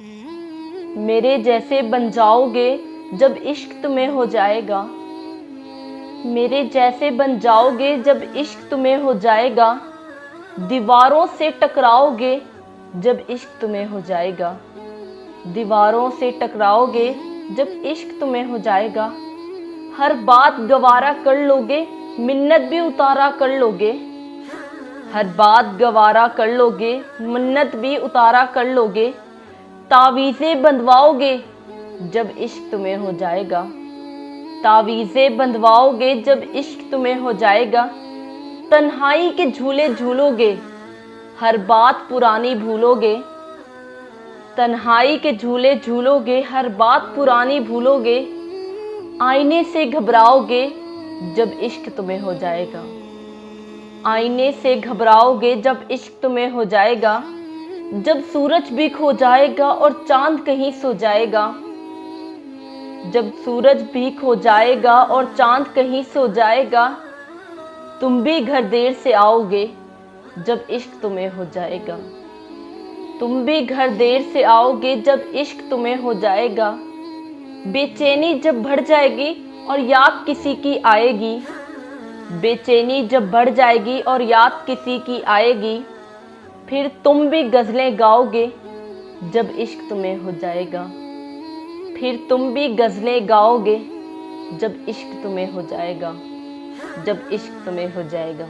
मेरे जैसे बन जाओगे जब इश्क तुम्हें हो जाएगा। मेरे जैसे बन जाओगे जब इश्क तुम्हें हो जाएगा। दीवारों से टकराओगे जब इश्क तुम्हें हो जाएगा। दीवारों से टकराओगे जब इश्क तुम्हें हो जाएगा। हर बात गवारा कर लोगे, मिन्नत भी उतारा कर लोगे। हर बात गवारा कर लोगे, मिन्नत भी उतारा कर लोगे। तावीज़ें बंधवाओगे जब इश्क तुम्हें हो जाएगा। तावीज़ें बंधवाओगे जब इश्क तुम्हें हो जाएगा। तन्हाई के झूले झूलोगे, हर बात पुरानी भूलोगे। तन्हाई के झूले झूलोगे, हर बात पुरानी भूलोगे। आईने से घबराओगे जब इश्क तुम्हें हो जाएगा। आईने से घबराओगे जब इश्क तुम्हें हो जाएगा। जब सूरज भी खो जाएगा और चांद कहीं सो जाएगा। जब सूरज भी खो जाएगा और चांद कहीं सो जाएगा। तुम भी घर देर से आओगे जब इश्क तुम्हें हो जाएगा। तुम भी घर देर से आओगे जब इश्क तुम्हें हो जाएगा। बेचैनी जब बढ़ जाएगी और याद किसी की आएगी। बेचैनी जब बढ़ जाएगी और याद किसी की आएगी। फिर तुम भी गज़लें गाओगे जब इश्क तुम्हें हो जाएगा। फिर तुम भी गज़लें गाओगे जब इश्क तुम्हें हो जाएगा। जब इश्क तुम्हें हो जाएगा।